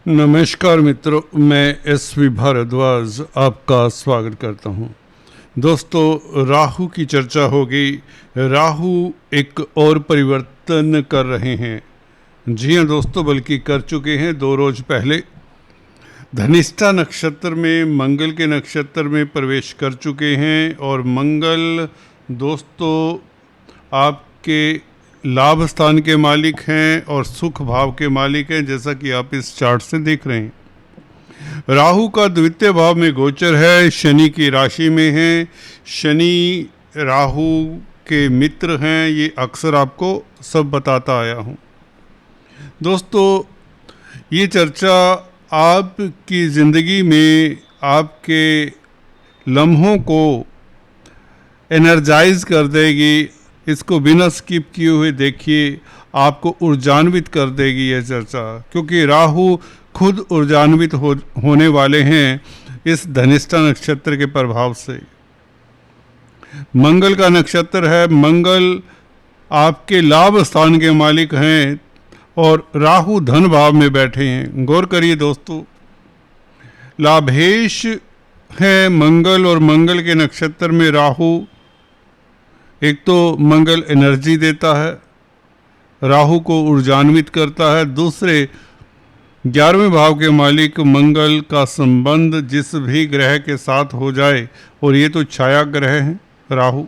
नमस्कार मित्रों, मैं एस.वी. भारद्वाज आपका स्वागत करता हूं। दोस्तों, राहु की चर्चा होगी। राहु एक और परिवर्तन कर रहे हैं। जी हाँ दोस्तों, बल्कि कर चुके हैं 2 रोज पहले। धनिष्ठा नक्षत्र में मंगल के नक्षत्र में प्रवेश कर चुके हैं और मंगल दोस्तों आपके लाभ स्थान के मालिक हैं और सुख भाव के मालिक हैं, जैसा कि आप इस चार्ट से देख रहे हैं। राहु का द्वितीय भाव में गोचर है, शनि की राशि में है। शनि राहु के मित्र हैं, ये अक्सर आपको सब बताता आया हूँ। दोस्तों, ये चर्चा आपकी ज़िंदगी में आपके लम्हों को एनर्जाइज कर देगी। इसको बिना स्किप किए हुए देखिए, आपको ऊर्जान्वित कर देगी यह चर्चा, क्योंकि राहु खुद ऊर्जान्वित होने वाले हैं इस धनिष्ठा नक्षत्र के प्रभाव से। मंगल का नक्षत्र है, मंगल आपके लाभ स्थान के मालिक हैं और राहु धन भाव में बैठे हैं। गौर करिए दोस्तों, लाभेश है मंगल और मंगल के नक्षत्र में राहु। एक तो मंगल एनर्जी देता है, राहु को ऊर्जान्वित करता है। दूसरे 11वें भाव के मालिक मंगल का संबंध जिस भी ग्रह के साथ हो जाए, और ये तो छाया ग्रह हैं राहु,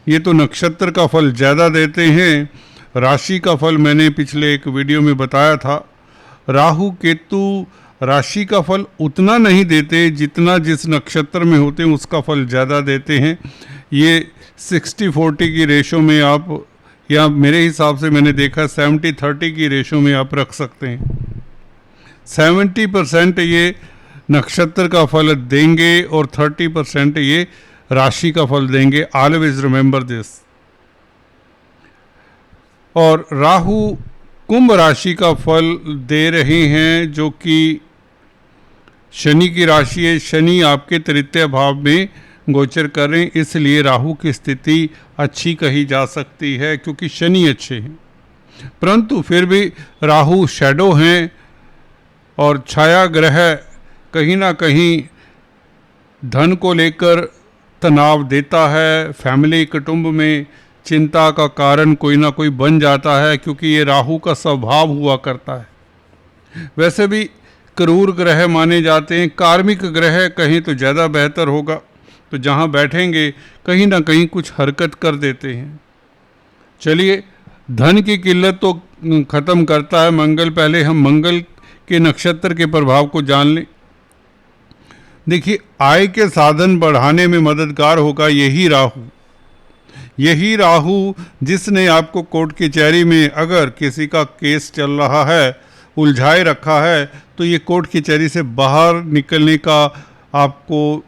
ये तो नक्षत्र का फल ज़्यादा देते हैं। राशि का फल मैंने पिछले एक वीडियो में बताया था। राहु केतु राशि का फल उतना नहीं देते जितना जिस नक्षत्र में होते हैं उसका फल ज़्यादा देते हैं। ये 60-40 की रेशो में आप, या मेरे हिसाब से मैंने देखा 70-30 की रेशो में आप रख सकते हैं। 70% ये नक्षत्र का फल देंगे और 30% ये राशि का फल देंगे। Always remember this. और राहु कुंभ राशि का फल दे रहे हैं, जो कि शनि की राशि है। शनि आपके तृतीय भाव में गोचर कर रहे हैं, इसलिए राहु की स्थिति अच्छी कही जा सकती है, क्योंकि शनि अच्छे हैं। परंतु फिर भी राहु शैडो हैं और छाया ग्रह कहीं ना कहीं धन को लेकर तनाव देता है। फैमिली कुटुंब में चिंता का कारण कोई ना कोई बन जाता है, क्योंकि ये राहु का स्वभाव हुआ करता है। वैसे भी क्रूर ग्रह माने जाते हैं, कार्मिक ग्रह कहीं तो ज़्यादा बेहतर होगा। तो जहाँ बैठेंगे कहीं ना कहीं कुछ हरकत कर देते हैं। चलिए, धन की किल्लत तो ख़त्म करता है मंगल। पहले हम मंगल के नक्षत्र के प्रभाव को जान लें। देखिए, आय के साधन बढ़ाने में मददगार होगा यही राहु जिसने आपको कोर्ट कचहरी में अगर किसी का केस चल रहा है, उलझाए रखा है, तो ये कोर्ट कचहरी से बाहर निकलने का आपको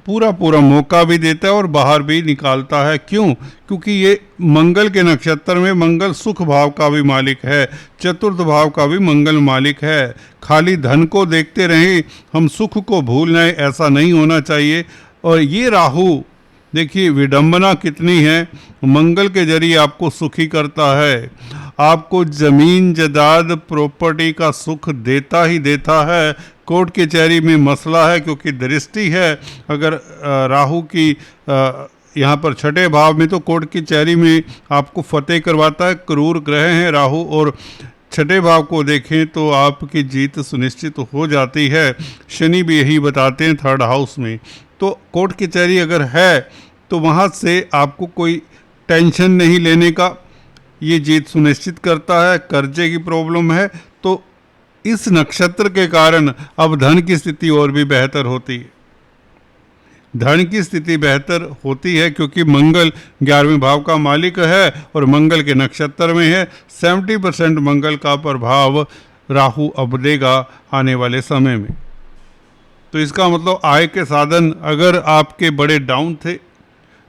पूरा मौका भी देता है और बाहर भी निकालता है। क्यों? क्योंकि ये मंगल के नक्षत्र में मंगल सुख भाव का भी मालिक है, चतुर्थ भाव का भी मंगल मालिक है। खाली धन को देखते रहें, हम सुख को भूल जाएं, ऐसा नहीं होना चाहिए। और ये राहु देखिए विडंबना कितनी है, मंगल के जरिए आपको सुखी करता है। आपको जमीन जायदाद प्रॉपर्टी का सुख देता ही देता है। कोर्ट कचहरी में मसला है क्योंकि दृष्टि है। अगर राहु की यहाँ पर छठे भाव में, तो कोर्ट कचहरी में आपको फतेह करवाता है। क्रूर ग्रह हैं राहु, और छठे भाव को देखें तो आपकी जीत सुनिश्चित हो जाती है। शनि भी यही बताते हैं 3rd हाउस में। तो कोर्ट कचहरी अगर है तो वहाँ से आपको कोई टेंशन नहीं लेने का, ये जीत सुनिश्चित करता है। कर्जे की प्रॉब्लम है तो इस नक्षत्र के कारण अब धन की स्थिति और भी बेहतर होती है। धन की स्थिति बेहतर होती है क्योंकि मंगल 11वें भाव का मालिक है और मंगल के नक्षत्र में है। 70% मंगल का प्रभाव राहु अब देगा आने वाले समय में। तो इसका मतलब आय के साधन अगर आपके बड़े डाउन थे,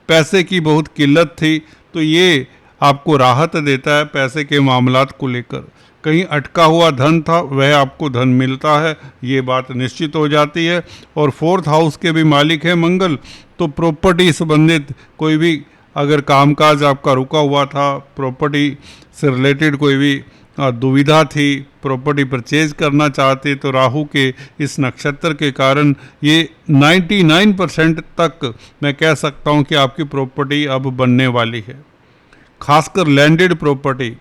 पैसे की बहुत किल्लत थी, तो ये आपको राहत देता है। पैसे के मामलात को लेकर कहीं अटका हुआ धन था, वह आपको धन मिलता है, ये बात निश्चित हो जाती है। और 4th हाउस के भी मालिक है मंगल, तो प्रॉपर्टी संबंधित कोई भी अगर कामकाज आपका रुका हुआ था, प्रॉपर्टी से रिलेटेड कोई भी दुविधा थी, प्रॉपर्टी परचेज करना चाहते, तो राहु के इस नक्षत्र के कारण ये 99% तक मैं कह सकता हूँ कि आपकी प्रॉपर्टी अब बनने वाली है। खासकर landed property,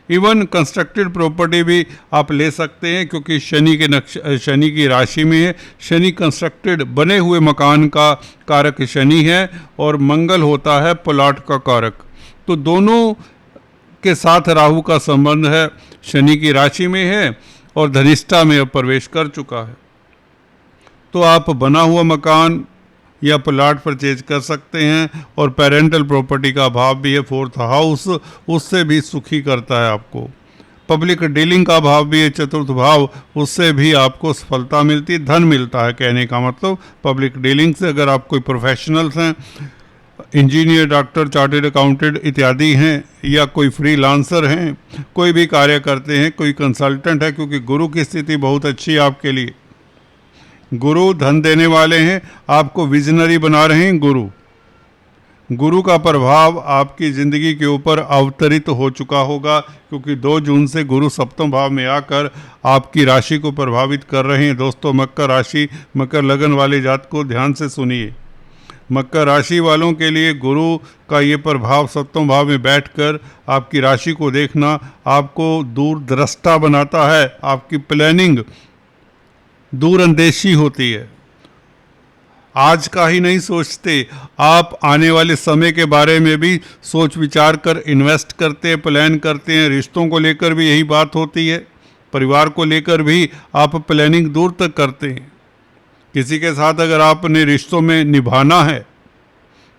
even constructed property भी आप ले सकते हैं, क्योंकि शनि की राशि में है। शनि कंस्ट्रक्टेड बने हुए मकान का कारक शनि है और मंगल होता है प्लॉट का कारक। तो दोनों के साथ राहु का संबंध है, शनि की राशि में है और धनिष्ठा में अब प्रवेश कर चुका है। तो आप बना हुआ मकान या प्लॉट परचेज कर सकते हैं। और पेरेंटल प्रॉपर्टी का भाव भी है 4th हाउस, उससे भी सुखी करता है आपको। पब्लिक डीलिंग का भाव भी है 4th भाव, उससे भी आपको सफलता मिलती है, धन मिलता है। कहने का मतलब पब्लिक डीलिंग से, अगर आप कोई प्रोफेशनल्स हैं, इंजीनियर, डॉक्टर, चार्टेड अकाउंटेंट इत्यादि हैं, या कोई फ्रीलांसर हैं, कोई भी कार्य करते हैं, कोई कंसल्टेंट है, क्योंकि गुरु की स्थिति बहुत अच्छी है आपके लिए। गुरु धन देने वाले हैं, आपको विजनरी बना रहे हैं। गुरु का प्रभाव आपकी ज़िंदगी के ऊपर अवतरित हो चुका होगा, क्योंकि 2 जून से गुरु सप्तम भाव में आकर आपकी राशि को प्रभावित कर रहे हैं। दोस्तों, मकर राशि, मकर लगन वाले जात को ध्यान से सुनिए। मकर राशि वालों के लिए गुरु का ये प्रभाव सप्तम भाव में बैठकर आपकी राशि को देखना आपको दूरदृष्टा बनाता है। आपकी प्लानिंग दूरंदेशी होती है। आज का ही नहीं सोचते, आप आने वाले समय के बारे में भी सोच विचार कर इन्वेस्ट करते हैं, प्लान करते हैं। रिश्तों को लेकर भी यही बात होती है, परिवार को लेकर भी आप प्लानिंग दूर तक करते हैं। किसी के साथ अगर आपने रिश्तों में निभाना है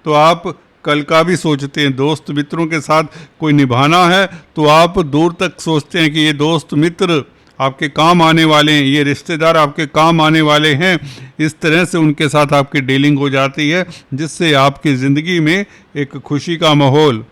तो आप कल का भी सोचते हैं। दोस्त मित्रों के साथ कोई निभाना है तो आप दूर तक सोचते हैं कि ये दोस्त मित्र आपके काम आने वाले हैं, ये रिश्तेदार आपके काम आने वाले हैं। इस तरह से उनके साथ आपकी डीलिंग हो जाती है, जिससे आपकी ज़िंदगी में एक खुशी का माहौल।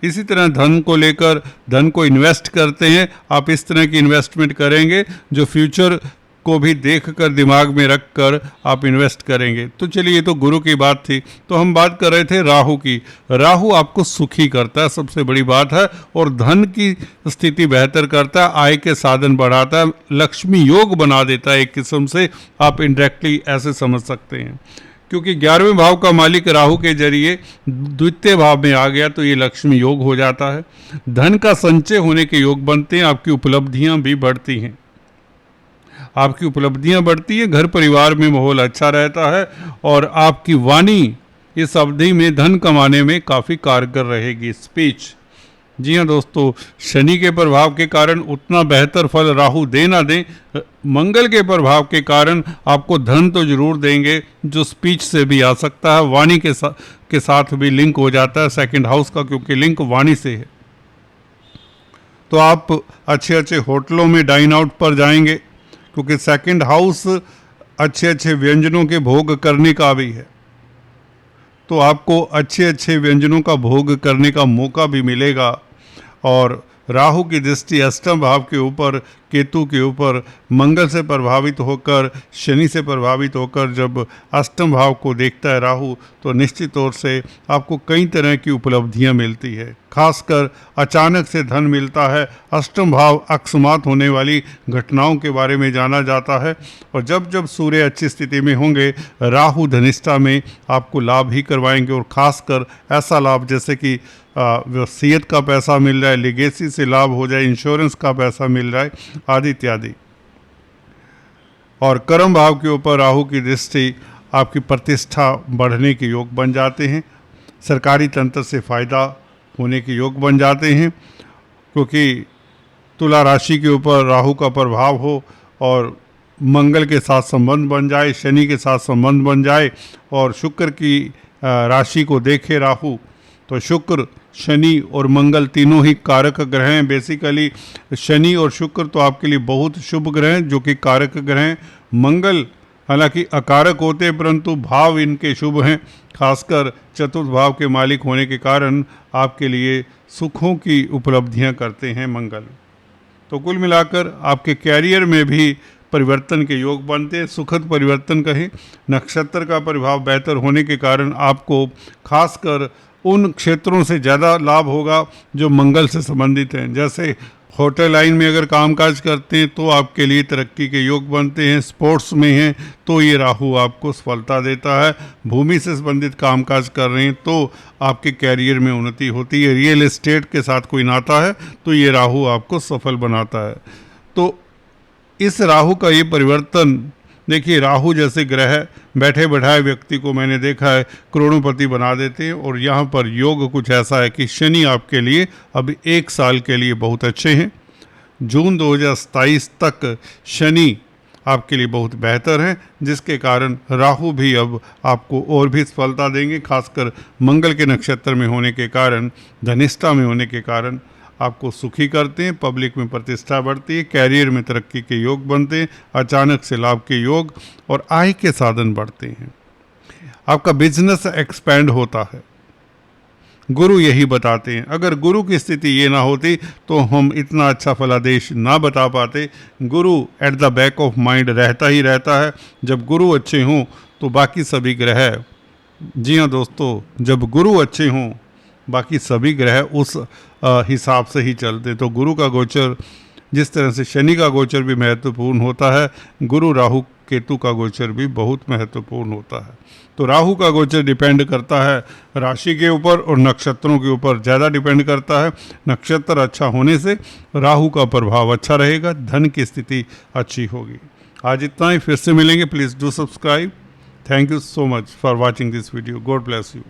इसी तरह धन को लेकर, धन को इन्वेस्ट करते हैं, आप इस तरह की इन्वेस्टमेंट करेंगे जो फ्यूचर को भी देखकर दिमाग में रखकर आप इन्वेस्ट करेंगे। तो चलिए, ये तो गुरु की बात थी। तो हम बात कर रहे थे राहु की। राहु आपको सुखी करता है, सबसे बड़ी बात है, और धन की स्थिति बेहतर करता है, आय के साधन बढ़ाता है, लक्ष्मी योग बना देता है। एक किस्म से आप इनडायरेक्टली ऐसे समझ सकते हैं, क्योंकि 11वें भाव का मालिक राहु के जरिए द्वितीय भाव में आ गया, तो ये लक्ष्मी योग हो जाता है। धन का संचय होने के योग बनते हैं, आपकी उपलब्धियां भी बढ़ती हैं। आपकी उपलब्धियां बढ़ती हैं, घर परिवार में माहौल अच्छा रहता है, और आपकी वाणी इस अवधि में धन कमाने में काफ़ी कारगर रहेगी। स्पीच, जी हाँ दोस्तों, शनि के प्रभाव के कारण उतना बेहतर फल राहु दे ना दें, मंगल के प्रभाव के कारण आपको धन तो जरूर देंगे, जो स्पीच से भी आ सकता है, वाणी के साथ भी लिंक हो जाता है 2nd हाउस का, क्योंकि लिंक वाणी से है। तो आप अच्छे अच्छे होटलों में डाइन आउट पर जाएंगे, क्योंकि 2nd हाउस अच्छे अच्छे व्यंजनों के भोग करने का भी है। तो आपको अच्छे अच्छे व्यंजनों का भोग करने का मौका भी मिलेगा। और राहु की दृष्टि अष्टम भाव के ऊपर, केतु के ऊपर, मंगल से प्रभावित होकर, शनि से प्रभावित होकर जब अष्टम भाव को देखता है राहु, तो निश्चित तौर से आपको कई तरह की उपलब्धियां मिलती है। खासकर अचानक से धन मिलता है। अष्टम भाव अकस्मात होने वाली घटनाओं के बारे में जाना जाता है, और जब जब सूर्य अच्छी स्थिति में होंगे, राहु धनिष्ठा में आपको लाभ ही करवाएंगे। और खासकर ऐसा लाभ जैसे कि वसीयत का पैसा मिल जाए, लिगेसी से लाभ हो जाए, इंश्योरेंस का पैसा मिल जाए, आदि इत्यादि। और कर्म भाव के ऊपर राहु की दृष्टि आपकी प्रतिष्ठा बढ़ने के योग बन जाते हैं, सरकारी तंत्र से फायदा होने के योग बन जाते हैं, क्योंकि तुला राशि के ऊपर राहु का प्रभाव हो और मंगल के साथ संबंध बन जाए, शनि के साथ संबंध बन जाए, और शुक्र की राशि को देखे राहु, तो शुक्र, शनि और मंगल तीनों ही कारक ग्रह हैं। बेसिकली शनि और शुक्र तो आपके लिए बहुत शुभ ग्रह हैं, जो कि कारक ग्रह हैं। मंगल हालांकि अकारक होते हैं, परंतु भाव इनके शुभ हैं। खासकर 4th भाव के मालिक होने के कारण आपके लिए सुखों की उपलब्धियां करते हैं मंगल। तो कुल मिलाकर आपके कैरियर में भी परिवर्तन के योग बनते हैं, सुखद परिवर्तन कहें। नक्षत्र का प्रभाव बेहतर होने के कारण आपको खासकर उन क्षेत्रों से ज़्यादा लाभ होगा जो मंगल से संबंधित हैं। जैसे होटल लाइन में अगर कामकाज करते हैं तो आपके लिए तरक्की के योग बनते हैं। स्पोर्ट्स में हैं तो ये राहु आपको सफलता देता है। भूमि से संबंधित कामकाज कर रहे हैं तो आपके कैरियर में उन्नति होती है। रियल एस्टेट के साथ कोई नाता है तो ये राहु आपको सफल बनाता है। तो इस राहु का ये परिवर्तन देखिए, राहु जैसे ग्रह बैठे बैठाए व्यक्ति को मैंने देखा है करोड़ोंपति बना देते हैं। और यहाँ पर योग कुछ ऐसा है कि शनि आपके लिए अब 1 साल के लिए बहुत अच्छे हैं। जून 2027 तक शनि आपके लिए बहुत बेहतर हैं, जिसके कारण राहु भी अब आपको और भी सफलता देंगे। खासकर मंगल के नक्षत्र में होने के कारण, धनिष्ठा में होने के कारण आपको सुखी करते हैं। पब्लिक में प्रतिष्ठा बढ़ती है, कैरियर में तरक्की के योग बनते हैं, अचानक से लाभ के योग और आय के साधन बढ़ते हैं। आपका बिजनेस एक्सपेंड होता है। गुरु यही बताते हैं। अगर गुरु की स्थिति ये ना होती तो हम इतना अच्छा फलादेश ना बता पाते। गुरु at the back of mind रहता ही रहता है। जब गुरु अच्छे हों तो बाकी सभी ग्रह, जी हाँ दोस्तों, जब गुरु अच्छे हों बाकी सभी ग्रह उस हिसाब से ही चलते। तो गुरु का गोचर, जिस तरह से शनि का गोचर भी महत्वपूर्ण होता है, गुरु राहु केतु का गोचर भी बहुत महत्वपूर्ण होता है। तो राहु का गोचर डिपेंड करता है राशि के ऊपर और नक्षत्रों के ऊपर ज़्यादा डिपेंड करता है। नक्षत्र अच्छा होने से राहु का प्रभाव अच्छा रहेगा, धन की स्थिति अच्छी होगी। आज इतना ही, फिर से मिलेंगे। Please do subscribe. Thank you so much for watching this video. God bless you.